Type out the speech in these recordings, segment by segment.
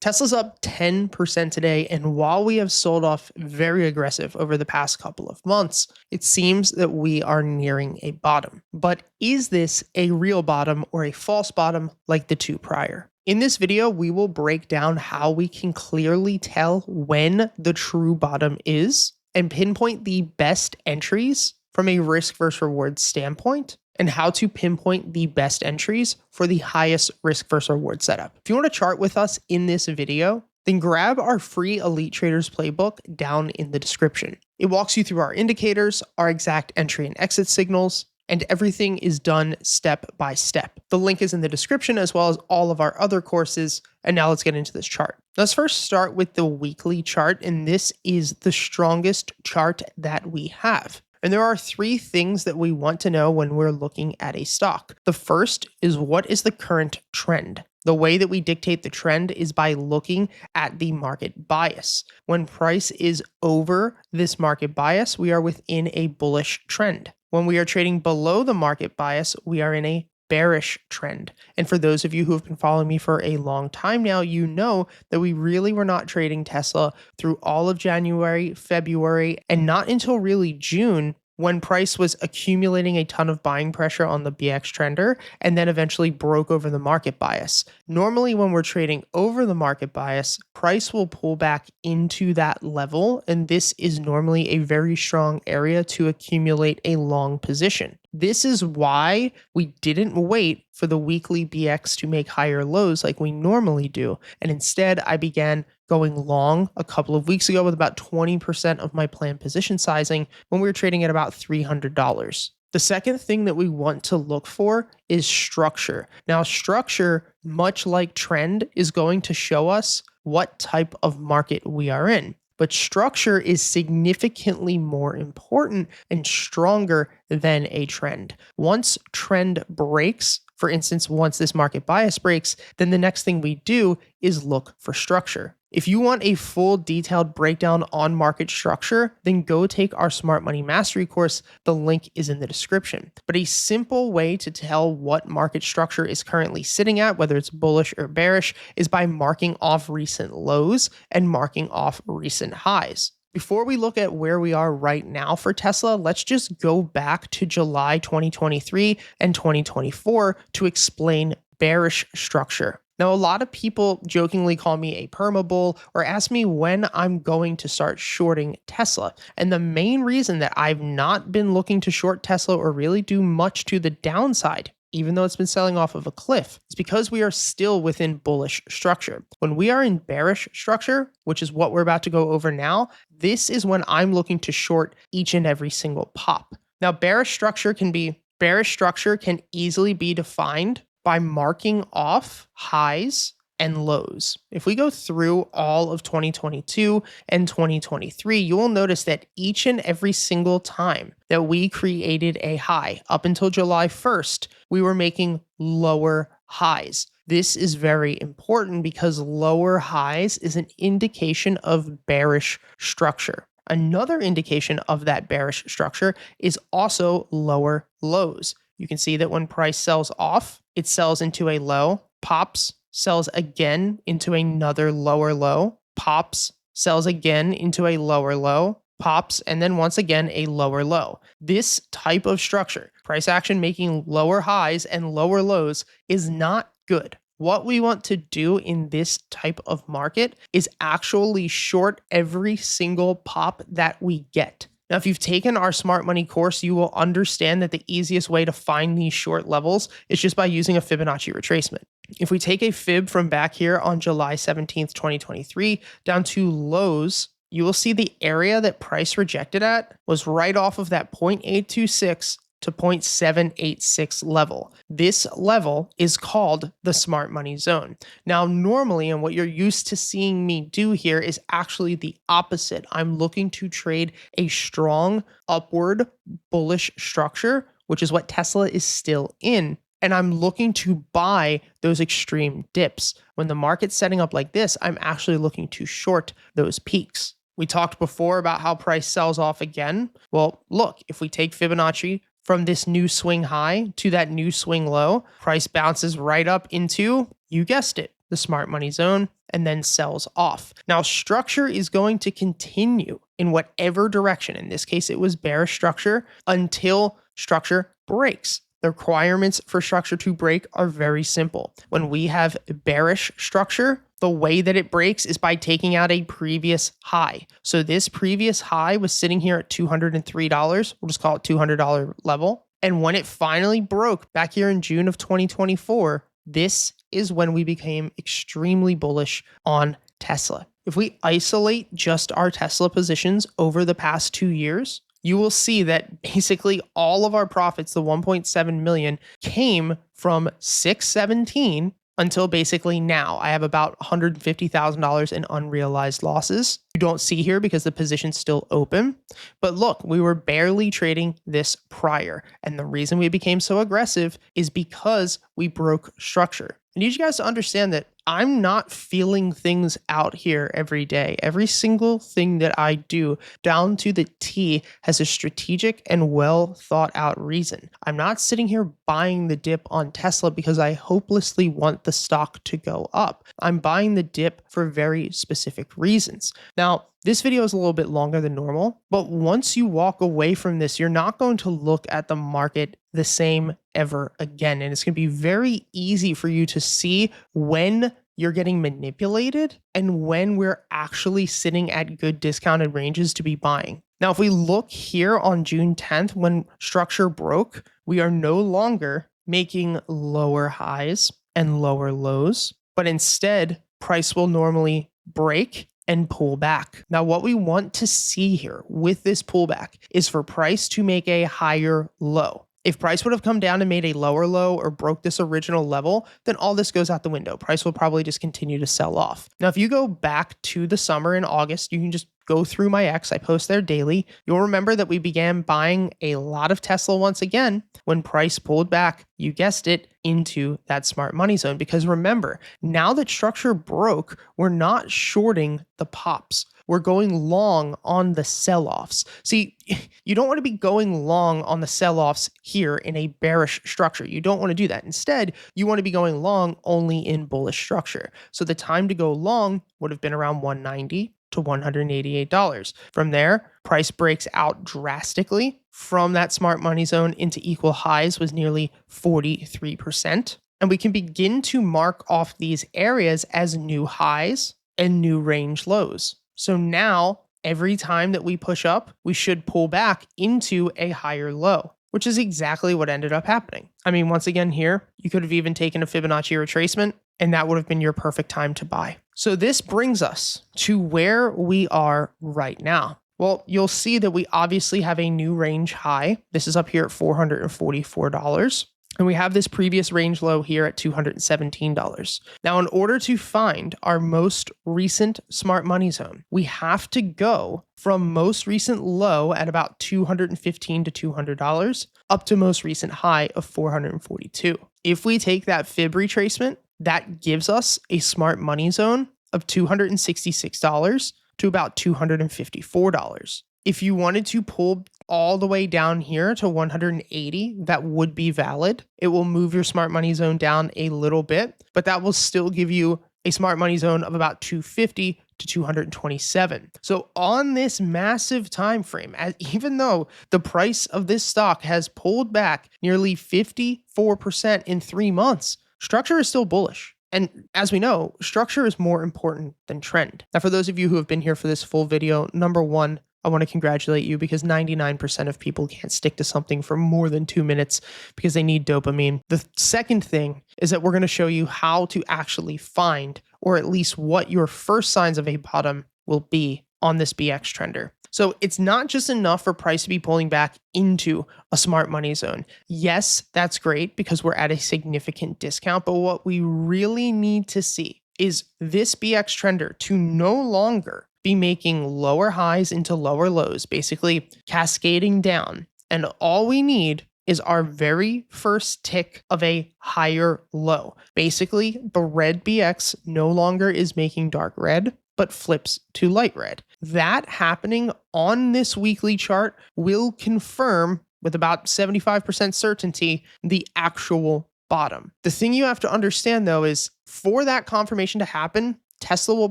Tesla's up 10% today, and while we have sold off very aggressive over the past couple of months, it seems that we are nearing a bottom. But is this a real bottom or a false bottom like the two prior? In this video, we will break down how we can clearly tell when the true bottom is and pinpoint the best entries from a risk versus reward standpoint, and how to pinpoint the best entries for the highest risk versus reward setup. If you want to chart with us in this video, then grab our free Elite Traders playbook down in the description. It walks you through our indicators, our exact entry and exit signals, and everything is done step by step. The link is in the description as well as all of our other courses. And now let's get into this chart. Let's first start with the weekly chart, and this is the strongest chart that we have. And there are three things that we want to know when we're looking at a stock. The first is, what is the current trend? The way that we dictate the trend is by looking at the market bias. When price is over this market bias, we are within a bullish trend. When we are trading below the market bias, we are in a bearish trend. And for those of you who have been following me for a long time now, you know that we really were not trading Tesla through all of January, February, and not until really June, when price was accumulating a ton of buying pressure on the BX trender and then eventually broke over the market bias. Normally, when we're trading over the market bias, price will pull back into that level, and this is normally a very strong area to accumulate a long position. This is why we didn't wait for the weekly BX to make higher lows like we normally do. And instead, I began going long a couple of weeks ago with about 20% of my planned position sizing when we were trading at about $300. The second thing that we want to look for is structure. Now, structure, much like trend, is going to show us what type of market we are in. But structure is significantly more important and stronger than a trend. Once trend breaks, for instance, once this market bias breaks, then the next thing we do is look for structure. If you want a full detailed breakdown on market structure, then go take our Smart Money Mastery course. The link is in the description. But a simple way to tell what market structure is currently sitting at, whether it's bullish or bearish, is by marking off recent lows and marking off recent highs. Before we look at where we are right now for Tesla, let's just go back to July 2023 and 2024 to explain bearish structure. Now, a lot of people jokingly call me a perma bull or ask me when I'm going to start shorting Tesla. And the main reason that I've not been looking to short Tesla or really do much to the downside, even though it's been selling off of a cliff, is because we are still within bullish structure. When we are in bearish structure, which is what we're about to go over now, this is when I'm looking to short each and every single pop. Now, bearish structure can easily be defined by marking off highs and lows. If we go through all of 2022 and 2023, you will notice that each and every single time that we created a high up until July 1st, we were making lower highs. This is very important because lower highs is an indication of bearish structure. Another indication of that bearish structure is also lower lows. You can see that when price sells off, it sells into a low, pops, sells again into another lower low, pops, sells again into a lower low, pops, and then once again a lower low. This type of structure, price action making lower highs and lower lows, is not good. What we want to do in this type of market is actually short every single pop that we get. Now, if you've taken our Smart Money course, you will understand that the easiest way to find these short levels is just by using a Fibonacci retracement. If we take a fib from back here on July 17th, 2023, down to lows, you will see the area that price rejected at was right off of that 0.826 to 0.786 level. This level is called the Smart Money Zone. Now, normally, and what you're used to seeing me do here is actually the opposite. I'm looking to trade a strong upward bullish structure, which is what Tesla is still in. And I'm looking to buy those extreme dips. When the market's setting up like this, I'm actually looking to short those peaks. We talked before about how price sells off again. Well, look, if we take Fibonacci from this new swing high to that new swing low, price bounces right up into, you guessed it, the smart money zone and then sells off. Now, structure is going to continue in whatever direction. In this case, it was bearish structure until structure breaks. The requirements for structure to break are very simple. When we have bearish structure, the way that it breaks is by taking out a previous high. So this previous high was sitting here at $203. We'll just call it $200 level. And when it finally broke back here in June of 2024, this is when we became extremely bullish on Tesla. If we isolate just our Tesla positions over the past 2 years, you will see that basically all of our profits, the 1.7 million, came from 617 until basically now. I have about $150,000 in unrealized losses. You don't see here because the position's still open. But look, we were barely trading this prior. And the reason we became so aggressive is because we broke structure. I need you guys to understand that I'm not feeling things out here every day. Every single thing that I do down to the T has a strategic and well thought out reason. I'm not sitting here buying the dip on Tesla because I hopelessly want the stock to go up. I'm buying the dip for very specific reasons. Now, this video is a little bit longer than normal, but once you walk away from this, you're not going to look at the market the same ever again. And it's going to be very easy for you to see when you're getting manipulated and when we're actually sitting at good discounted ranges to be buying. Now, if we look here on June 10th, when structure broke, we are no longer making lower highs and lower lows, but instead price will normally break and pull back. Now, what we want to see here with this pullback is for price to make a higher low. If price would have come down and made a lower low or broke this original level, then all this goes out the window. Price will probably just continue to sell off. Now, if you go back to the summer in August, you can just go through my X. I post there daily. You'll remember that we began buying a lot of Tesla once again when price pulled back, you guessed it, into that smart money zone. Because remember, now that structure broke, we're not shorting the pops. We're going long on the sell-offs. See, you don't want to be going long on the sell-offs here in a bearish structure. You don't want to do that. Instead, you want to be going long only in bullish structure. So the time to go long would have been around $190 to $188. From there, price breaks out drastically from that smart money zone into equal highs was nearly 43%. And we can begin to mark off these areas as new highs and new range lows. So now, every time that we push up, we should pull back into a higher low, which is exactly what ended up happening. I mean, once again here, you could have even taken a Fibonacci retracement, and that would have been your perfect time to buy. So this brings us to where we are right now. Well, you'll see that we obviously have a new range high. This is up here at $444. And we have this previous range low here at $217. Now, in order to find our most recent smart money zone, we have to go from most recent low at about $215 to $200 up to most recent high of $442. If we take that fib retracement, that gives us a smart money zone of $266 to about $254. If you wanted to pull all the way down here to 180, that would be valid. It will move your smart money zone down a little bit, but that will still give you a smart money zone of about 250 to 227. So on this massive time frame, even though the price of this stock has pulled back nearly 54% in 3 months, structure is still bullish. And as we know, structure is more important than trend. Now, for those of you who have been here for this full video, number one, I want to congratulate you because 99% of people can't stick to something for more than 2 minutes because they need dopamine. The second thing is that we're going to show you how to actually find, or at least what your first signs of a bottom will be on this BX trender. So it's not just enough for price to be pulling back into a smart money zone. Yes, that's great because we're at a significant discount, but what we really need to see is this BX trender to no longer be making lower highs into lower lows, basically cascading down. And all we need is our very first tick of a higher low. Basically, the red BX no longer is making dark red, but flips to light red. That happening on this weekly chart will confirm with about 75% certainty the actual bottom. The thing you have to understand though is for that confirmation to happen, Tesla will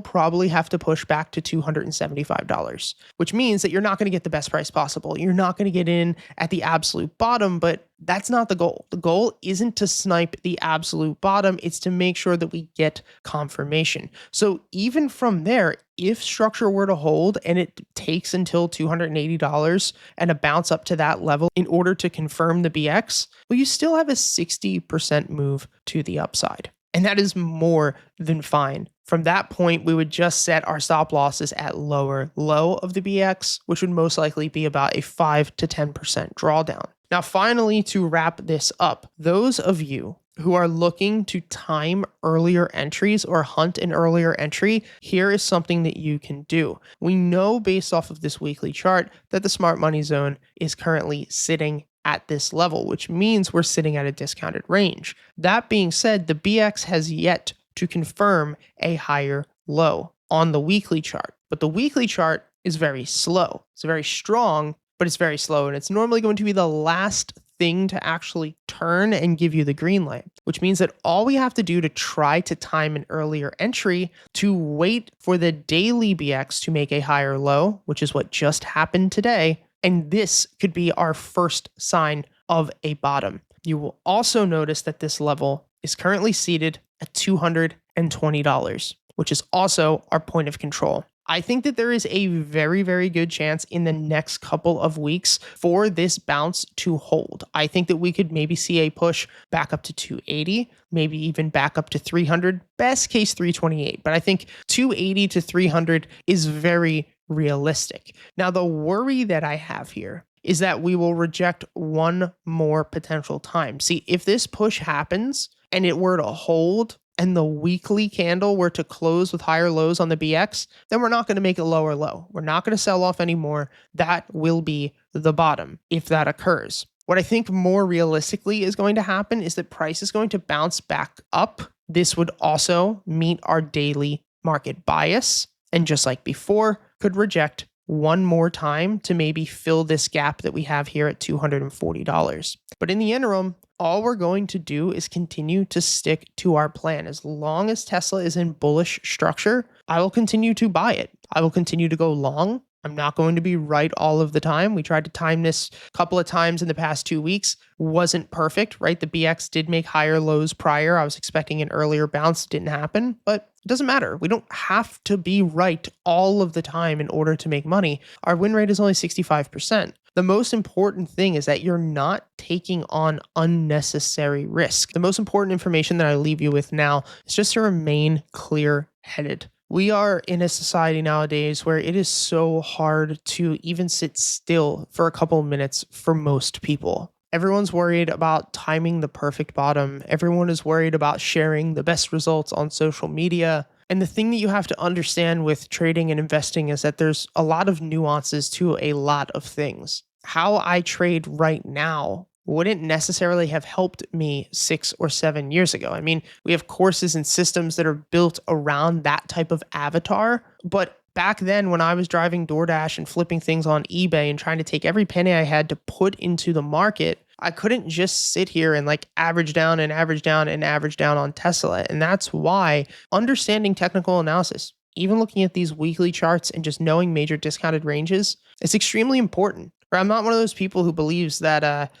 probably have to push back to $275, which means that you're not going to get the best price possible. You're not going to get in at the absolute bottom, but that's not the goal. The goal isn't to snipe the absolute bottom. It's to make sure that we get confirmation. So even from there, if structure were to hold and it takes until $280 and a bounce up to that level in order to confirm the BX, well, you still have a 60% move to the upside. And that is more than fine. From that point, we would just set our stop losses at lower low of the BX, which would most likely be about a 5 to 10% drawdown. Now, finally, to wrap this up, those of you who are looking to time earlier entries or hunt an earlier entry, here is something that you can do. We know based off of this weekly chart that the smart money zone is currently sitting at this level, which means we're sitting at a discounted range. That being said, the BX has yet to confirm a higher low on the weekly chart, but the weekly chart is very slow. It's very strong, but it's very slow, and it's normally going to be the last thing to actually turn and give you the green light, which means that all we have to do to try to time an earlier entry to wait for the daily BX to make a higher low, which is what just happened today. And this could be our first sign of a bottom. You will also notice that this level is currently seated at $220, which is also our point of control. I think that there is a very, very good chance in the next couple of weeks for this bounce to hold. I think that we could maybe see a push back up to 280, maybe even back up to 300, best case 328. But I think 280 to 300 is very realistic. Now, the worry that I have here is that we will reject one more potential time. See, if this push happens and it were to hold and the weekly candle were to close with higher lows on the BX, then we're not going to make a lower low. We're not going to sell off anymore. That will be the bottom if that occurs. What I think more realistically is going to happen is that price is going to bounce back up. This would also meet our daily market bias. And just like before, could reject one more time to maybe fill this gap that we have here at $240. But in the interim, all we're going to do is continue to stick to our plan. As long as Tesla is in bullish structure, I will continue to buy it. I will continue to go long. I'm not going to be right all of the time. We tried to time this a couple of times in the past 2 weeks. Wasn't perfect, right? The BX did make higher lows prior. I was expecting an earlier bounce. It didn't happen, but it doesn't matter. We don't have to be right all of the time in order to make money. Our win rate is only 65%. The most important thing is that you're not taking on unnecessary risk. The most important information that I leave you with now is just to remain clear-headed. We are in a society nowadays where it is so hard to even sit still for a couple of minutes for most people. Everyone's worried about timing the perfect bottom. Everyone is worried about sharing the best results on social media. And the thing that you have to understand with trading and investing is that there's a lot of nuances to a lot of things. How I trade right now wouldn't necessarily have helped me 6 or 7 years ago. I mean, we have courses and systems that are built around that type of avatar. But back then, when I was driving DoorDash and flipping things on eBay and trying to take every penny I had to put into the market, I couldn't just sit here and average down and average down and average down on Tesla. And that's why understanding technical analysis, even looking at these weekly charts and just knowing major discounted ranges, is extremely important. I'm not one of those people who believes that,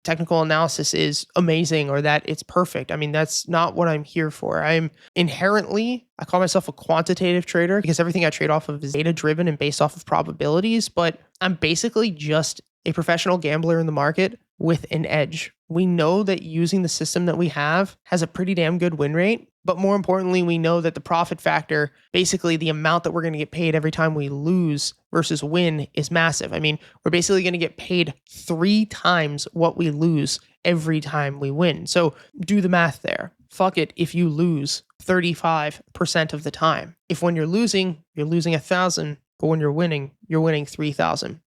technical analysis is amazing or that it's perfect. I mean, that's not what I'm here for. I call myself a quantitative trader because everything I trade off of is data driven and based off of probabilities, but I'm basically just a professional gambler in the market with an edge. We know that using the system that we have has a pretty damn good win rate, but more importantly, we know that the profit factor, basically the amount that we're going to get paid every time we lose versus win, is massive. I mean, we're basically going to get paid 3 times what we lose every time we win. So do the math there. Fuck it if you lose 35% of the time. If when you're losing 1,000, but when you're winning 3,000.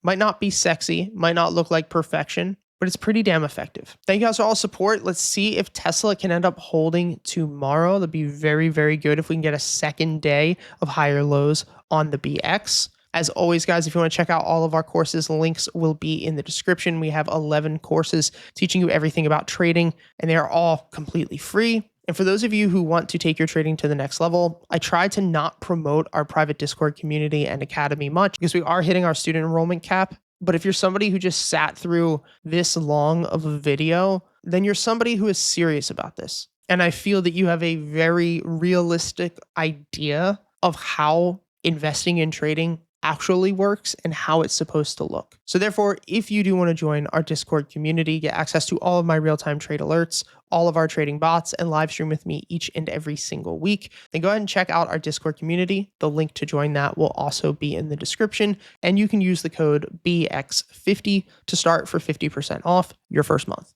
Might not be sexy, might not look like perfection, but it's pretty damn effective. Thank you guys for all support. Let's see if Tesla can end up holding tomorrow. That'd be very, very good if we can get a second day of higher lows on the BX. As always, guys, if you want to check out all of our courses, links will be in the description. We have 11 courses teaching you everything about trading, and they are all completely free. And for those of you who want to take your trading to the next level, I try to not promote our private Discord community and academy much because we are hitting our student enrollment cap. But if you're somebody who just sat through this long of a video, then you're somebody who is serious about this. And I feel that you have a very realistic idea of how investing in trading actually works and how it's supposed to look. So therefore, if you do want to join our Discord community, get access to all of my real-time trade alerts, all of our trading bots, and live stream with me each and every single week, then go ahead and check out our Discord community. The link to join that will also be in the description, and you can use the code BX50 to start for 50% off your first month.